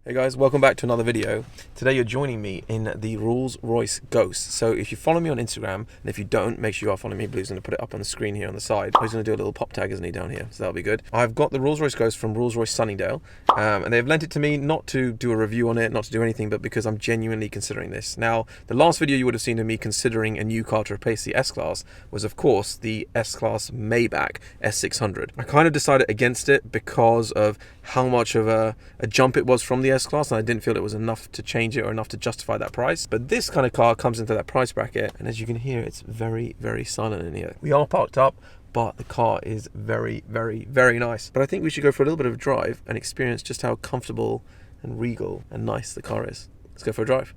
Hey guys, welcome back to another video. Today you're joining me in the Rolls Royce Ghost. So if you follow me on Instagram, and if you don't, make sure you are following me. Blue's going to put it up on the screen here on the side. He's going to do a little pop tag, isn't he, down here? So that'll be good. I've got the Rolls Royce Ghost from Rolls Royce Sunningdale, and they've lent it to me not to do a review on it, not to do anything, but because I'm genuinely considering this. Now, the last video you would have seen of me considering a new car to replace the S-Class was, of course, the S-Class Maybach S600. I kind of decided against it because of how much of a jump it was from the S-Class, and I didn't feel it was enough to change it or enough to justify that price. But this kind of car comes into that price bracket, and as you can hear, it's very, very silent in here. We are parked up, but the car is very, very, very nice. But I think we should go for a little bit of a drive and experience just how comfortable and regal and nice the car is. Let's go for a drive.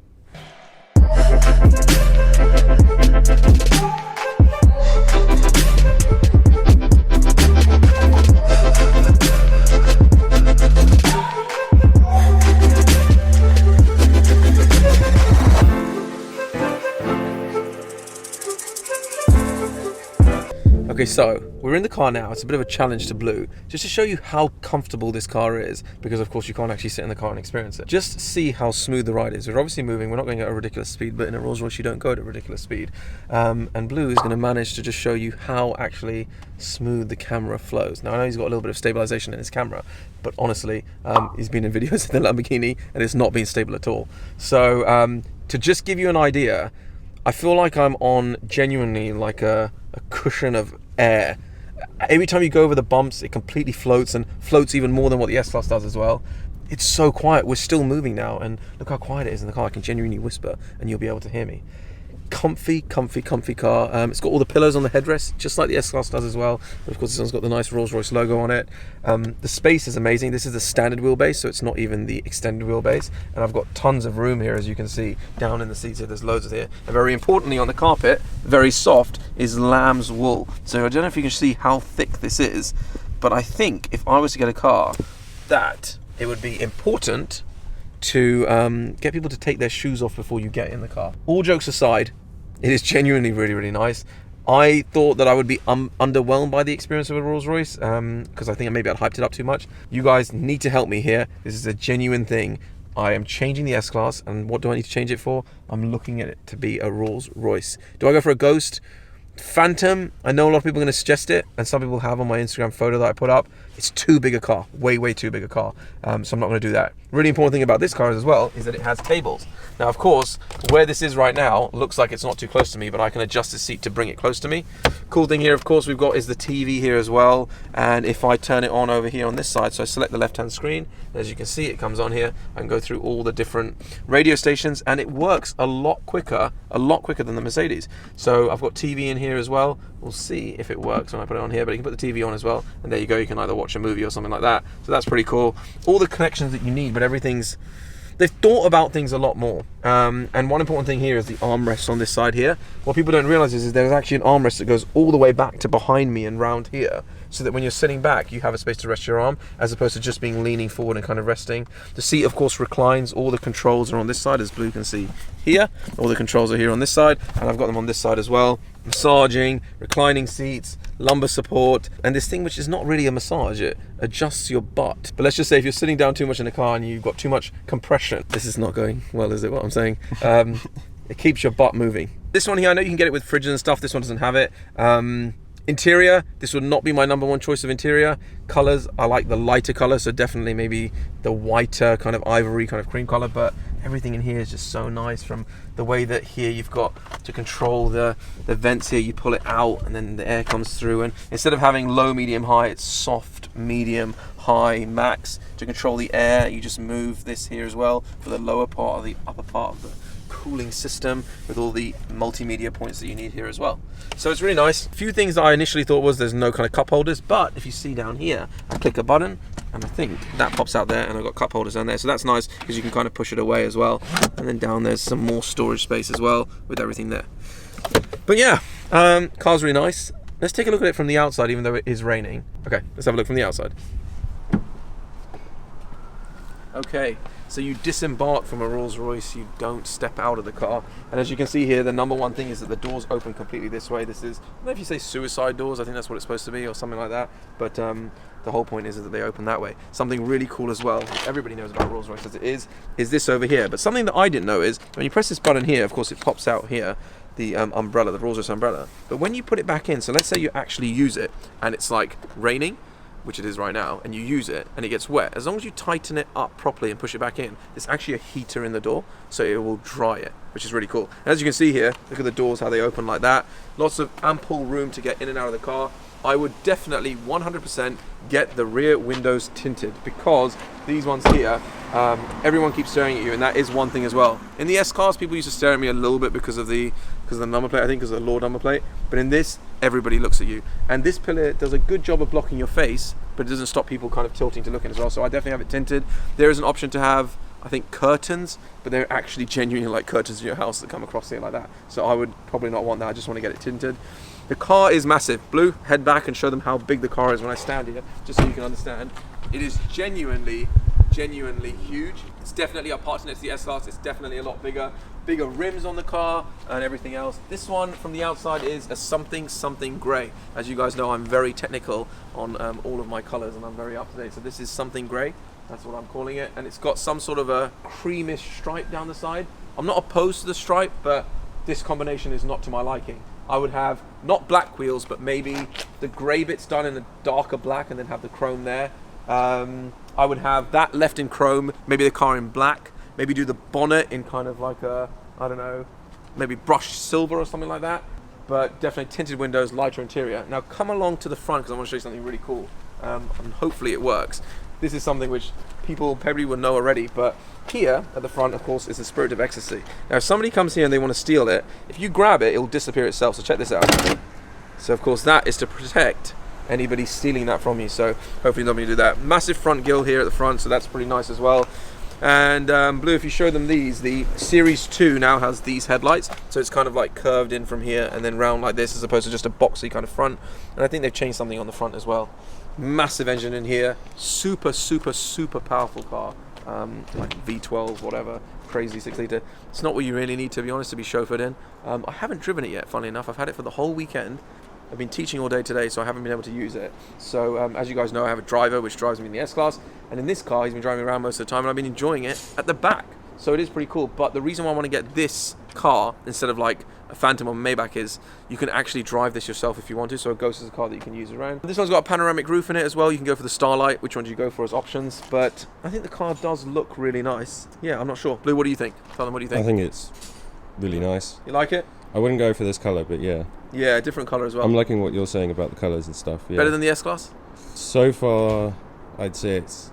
Okay, so we're in the car now. It's a bit of a challenge to Blue, just to show you how comfortable this car is, because of course you can't actually sit in the car and experience it. Just see how smooth the ride is. We're obviously moving, we're not going at a ridiculous speed, but in a Rolls Royce you don't go at a ridiculous speed. And Blue is going to manage to just show you how actually smooth the camera flows. Now I know he's got a little bit of stabilization in his camera, but honestly, he's been in videos in the Lamborghini and it's not been stable at all. So to just give you an idea, I feel like I'm on genuinely like a cushion of air. Every time you go over the bumps, it completely floats, and floats even more than what the S-Class does as well. It's so quiet. We're still moving now, and look how quiet it is in the car. I can genuinely whisper and you'll be able to hear me. Comfy car. It's got all the pillows on the headrest, just like the S-Class does as well. But of course, this one's got the nice Rolls Royce logo on it. The space is amazing. This is the standard wheelbase, so it's not even the extended wheelbase. And I've got tons of room here, as you can see, down in the seats here. There's loads of here. And very importantly, on the carpet, very soft, is lamb's wool. So I don't know if you can see how thick this is, but I think if I was to get a car, that it would be important to get people to take their shoes off before you get in the car. All jokes aside, it is genuinely really, really nice. I thought that I would be underwhelmed by the experience of a Rolls Royce because I think maybe I'd hyped it up too much. You guys need to help me here. This is a genuine thing. I am changing the S-Class, and what do I need to change it for? I'm looking at it to be a Rolls Royce. Do I go for a Ghost? Phantom? I know a lot of people are going to suggest it, and some people have on my Instagram photo that I put up. It's too big a car, way too big a car, so I'm not going to do that. Really important thing about this car as well is that it has cables. Now of course, where this is right now looks like it's not too close to me, but I can adjust the seat to bring it close to me. Cool thing here, of course, we've got is the TV here as well, and if I turn it on over here on this side, so I select the left hand screen, as you can see it comes on here. I can go through all the different radio stations, and it works a lot quicker than the Mercedes. So I've got TV in here as well. We'll see if it works when I put it on here, but you can put the TV on as well, and there you go. You can either watch a movie or something like that. So that's pretty cool. All the connections that you need, but they've thought about things a lot more. And one important thing here is the armrest on this side here. What people don't realize is there's actually an armrest that goes all the way back to behind me and round here, so that when you're sitting back, you have a space to rest your arm, as opposed to just being leaning forward and kind of resting. The seat, of course, reclines. All the controls are on this side, as Blue can see here. All the controls are here on this side, and I've got them on this side as well. Massaging, reclining seats, lumbar support, and this thing which is not really a massage, it adjusts your butt. But let's just say if you're sitting down too much in the car and you've got too much compression, this is not going well, is it, what I'm saying? It keeps your butt moving. This one here, I know you can get it with fridges and stuff. This one doesn't have it. Interior, this would not be my #1 choice of interior. Colors, I like the lighter color, so definitely maybe the whiter kind of ivory kind of cream color, but everything in here is just so nice, from the way that here you've got to control the vents here. You pull it out and then the air comes through, and instead of having low, medium, high, it's soft, medium, high, max. To control the air, you just move this here as well for the lower part or the upper part of the cooling system, with all the multimedia points that you need here as well. So it's really nice. A few things that I initially thought was there's no kind of cup holders, but if you see down here, I click a button and I think that pops out there, and I've got cup holders down there, so that's nice because you can kind of push it away as well. And then down there's some more storage space as well with everything there. But yeah, car's really nice. Let's take a look at it from the outside, even though it is raining. Okay, let's have a look from the outside. Okay, so you disembark from a Rolls Royce, you don't step out of the car. And as you can see here, the number one thing is that the doors open completely this way. This is, I don't know if you say suicide doors, I think that's what it's supposed to be or something like that. But the whole point is that they open that way. Something really cool as well, which everybody knows about Rolls Royce as it is this over here. But something that I didn't know is when you press this button here, of course it pops out here, the umbrella, the Rolls Royce umbrella. But when you put it back in, so let's say you actually use it and it's like raining, which it is right now, and you use it and it gets wet, as long as you tighten it up properly and push it back in, there's actually a heater in the door, so it will dry it, which is really cool. And as you can see here, look at the doors, how they open like that. Lots of ample room to get in and out of the car. I would definitely 100% get the rear windows tinted, because these ones here, everyone keeps staring at you, and that is one thing as well. In the S-Class, people used to stare at me a little bit because of the number plate, I think because of the law number plate, but in this, everybody looks at you. And this pillar does a good job of blocking your face, but it doesn't stop people kind of tilting to look in as well, so I definitely have it tinted. There is an option to have, I think, curtains, but they're actually genuinely like curtains in your house that come across here like that, so I would probably not want that. I just want to get it tinted. The car is massive. Blue, head back and show them how big the car is when I stand here, just so you can understand. It is genuinely huge. It's definitely a part next to the S-Class. It's definitely a lot bigger rims on the car and everything else. This one from the outside is a something grey. As you guys know, I'm very technical on all of my colors, and I'm very up to date. So this is something grey. That's what I'm calling it. And it's got some sort of a creamish stripe down the side. I'm not opposed to the stripe, but this combination is not to my liking. I would have not black wheels, but maybe the grey bits done in a darker black and then have the chrome there. I would have that left in chrome, maybe the car in black, maybe do the bonnet in kind of like a, I don't know, maybe brushed silver or something like that. But definitely tinted windows, lighter interior. Now come along to the front, because I want to show you something really cool, and hopefully it works. This is something which people probably would know already, but here at the front, of course, is the Spirit of Ecstasy. Now if somebody comes here and they want to steal it, if you grab it, it will disappear itself, so check this out. So of course that is to protect anybody stealing that from you, so hopefully nobody do that. Massive front grille here at the front, so that's pretty nice as well. And Blue, if you show them these, the Series 2 now has these headlights, so it's kind of like curved in from here and then round like this, as opposed to just a boxy kind of front. And I think they've changed something on the front as well. Massive engine in here, super powerful car, like V12, whatever, crazy 6-litre. It's not what you really need, to be honest, to be chauffeured in. I haven't driven it yet, funnily enough. I've had it for the whole weekend. I've been teaching all day today, so I haven't been able to use it. So as you guys know, I have a driver which drives me in the S-Class, and in this car he's been driving me around most of the time, and I've been enjoying it at the back. So it is pretty cool. But the reason why I want to get this car instead of like a Phantom or Maybach is you can actually drive this yourself if you want to, so it goes as a car that you can use around. This one's got a panoramic roof in it as well. You can go for the Starlight. Which one do you go for as options? But I think the car does look really nice. Yeah, I'm not sure. Blue, what do you think? Tell them, what do you think? I think it's really nice. You like it? I wouldn't go for this colour, but yeah. Yeah, different colour as well. I'm liking what you're saying about the colours and stuff. Yeah. Better than the S-Class? So far, I'd say it's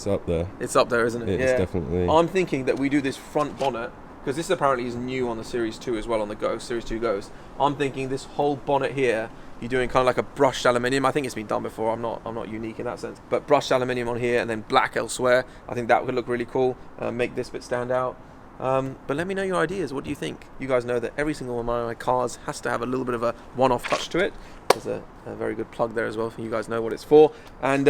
up there. It's up there, isn't it? It's definitely. I'm thinking that we do this front bonnet, because this apparently is new on the Series 2 as well, on the Ghost, Series 2 Ghost. I'm thinking this whole bonnet here, you're doing kind of like a brushed aluminium. I think it's been done before. I'm not unique in that sense. But brushed aluminium on here and then black elsewhere. I think that would look really cool. Make this bit stand out. But let me know your ideas. What do you think? You guys know that every single one of my cars has to have a little bit of a one-off touch to it. There's a very good plug there as well, for you guys know what it's for. And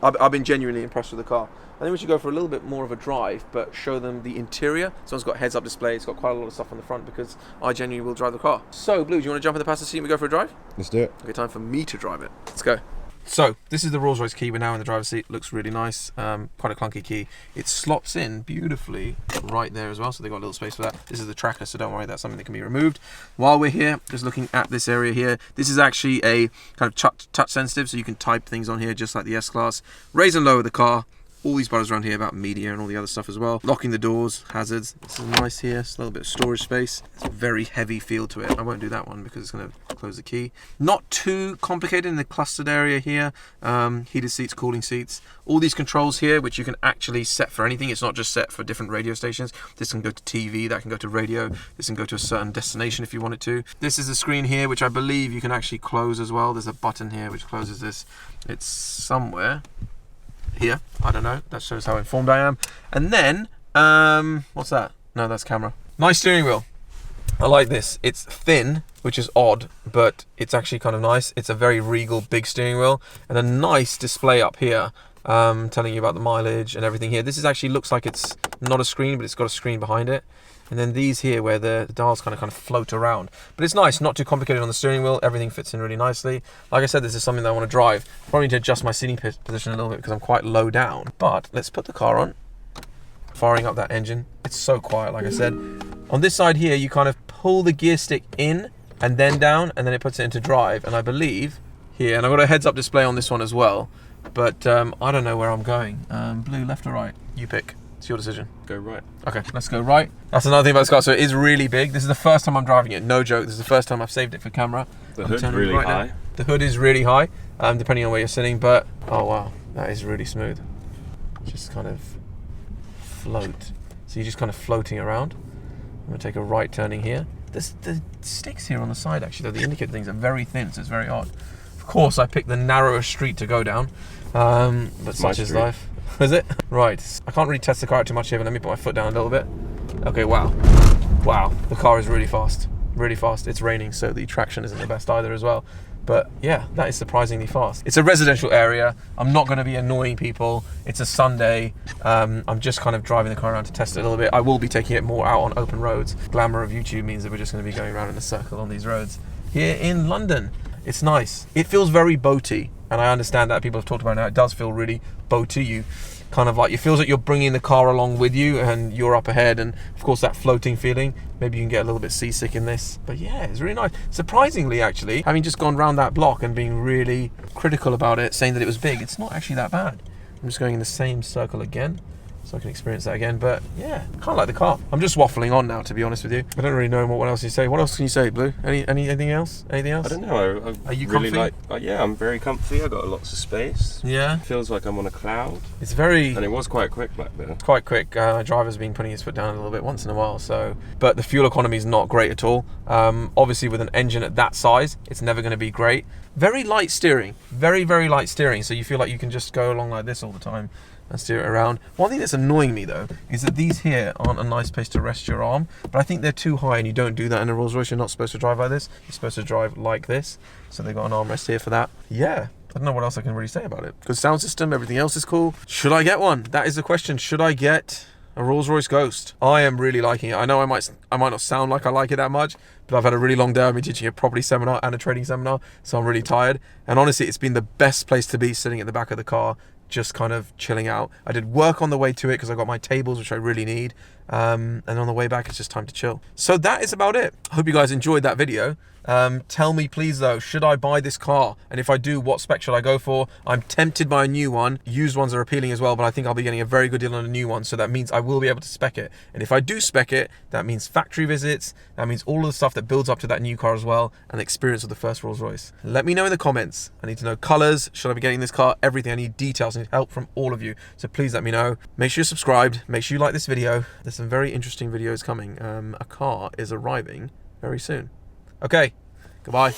I've been genuinely impressed with the car. I think we should go for a little bit more of a drive, but show them the interior. This one's got heads-up display. It's got quite a lot of stuff on the front, because I genuinely will drive the car. So, Blue, do you want to jump in the passenger seat and we go for a drive? Let's do it. Okay, time for me to drive it. Let's go. So, this is the Rolls Royce key. We're now in the driver's seat. Looks really nice. Quite a clunky key. It slots in beautifully right there as well, so they've got a little space for that. This is the tracker, so don't worry, that's something that can be removed. While we're here, just looking at this area here, this is actually a kind of touch sensitive, so you can type things on here just like the S-Class. Raise and lower the car. All these buttons around here about media and all the other stuff as well. Locking the doors, hazards. This is nice here. It's a little bit of storage space. It's a very heavy feel to it. I won't do that one because it's going to close the key. Not too complicated in the clustered area here. Heated seats, cooling seats. All these controls here, which you can actually set for anything. It's not just set for different radio stations. This can go to TV, that can go to radio. This can go to a certain destination if you want it to. This is the screen here, which I believe you can actually close as well. There's a button here which closes this. It's somewhere here, I don't know, that shows how informed I am. And then what's that? No, that's camera. Nice steering wheel. I like this. It's thin, which is odd, but it's actually kind of nice. It's a very regal big steering wheel and a nice display up here telling you about the mileage and everything here. This is actually looks like it's not a screen, but it's got a screen behind it. And then these here where the dials kind of float around. But it's nice, not too complicated on the steering wheel. Everything fits in really nicely. Like I said, this is something that I want to drive. Probably need to adjust my seating position a little bit because I'm quite low down. But let's put the car on. Firing up that engine. It's so quiet, like I said. On this side here, you kind of pull the gear stick in and then down, and then it puts it into drive. And I believe here, and I've got a heads-up display on this one as well. But I don't know where I'm going. Blue, left or right? You pick. It's your decision. Go right. Okay, let's go right. That's another thing about this car. So it is really big. This is the first time I'm driving it. No joke. This is the first time I've saved it for camera. The hood's really high. Now. The hood is really high, depending on where you're sitting. But, oh wow, that is really smooth. Just kind of float. So you're just kind of floating around. I'm going to take a right turning here. The sticks here on the side, actually, though, the indicator things are very thin, so it's very odd. Of course, I picked the narrowest street to go down, but such is life. Is it? Right. I can't really test the car out too much here, but let me put my foot down a little bit. Okay, wow. Wow, the car is really fast. Really fast. It's raining, so the traction isn't the best either as well. But yeah, that is surprisingly fast. It's a residential area. I'm not going to be annoying people. It's a Sunday. I'm just kind of driving the car around to test it a little bit. I will be taking it more out on open roads. Glamour of YouTube means that we're just going to be going around in a circle on these roads. Here in London, it's nice. It feels very boaty. And I understand that people have talked about how it does feel really boaty. You kind of like, it feels like you're bringing the car along with you and you're up ahead, and of course that floating feeling. Maybe you can get a little bit seasick in this, but yeah, it's really nice. Surprisingly, actually, having just gone round that block and being really critical about it, saying that it was big, it's not actually that bad. I'm just going in the same circle again so I can experience that again. But yeah, kind of like the car. I'm just waffling on now, to be honest with you. I don't really know what else you say. What else can you say, Blue? Anything else? Anything else? I don't know. Are you really comfy? Yeah, I'm very comfy. I've got lots of space. Yeah. Feels like I'm on a cloud. It's very... And it was quite quick back there. Quite quick. Driver's been putting his foot down a little bit once in a while, so... But the fuel economy is not great at all. Obviously, with an engine at that size, it's never going to be great. Very light steering. Very, very light steering, so you feel like you can just go along like this all the time and steer it around. One thing that's annoying me though is that these here aren't a nice place to rest your arm, but I think they're too high, and you don't do that in a Rolls Royce. You're not supposed to drive like this. You're supposed to drive like this. So they've got an armrest here for that. Yeah, I don't know what else I can really say about it. Good sound system, everything else is cool. Should I get one? That is the question. Should I get a Rolls Royce Ghost? I am really liking it. I know I might not sound like I like it that much, but I've had a really long day. I've been teaching a property seminar and a trading seminar, so I'm really tired. And honestly, it's been the best place to be, sitting at the back of the car, just kind of chilling out. I did work on the way to it because I got my tables, which I really need. And on the way back, it's just time to chill. So that is about it. I hope you guys enjoyed that video. Tell me please though, should I buy this car? And if I do, what spec should I go for? I'm tempted by a new one. Used ones are appealing as well, but I think I'll be getting a very good deal on a new one. So that means I will be able to spec it. And if I do spec it, that means factory visits. That means all of the stuff that builds up to that new car as well, and the experience of the first Rolls Royce. Let me know in the comments. I need to know colors. Should I be getting this car? Everything. I need details. I need help from all of you. So please let me know. Make sure you're subscribed. Make sure you like this video. There's some very interesting videos coming. A car is arriving very soon. Okay. Goodbye.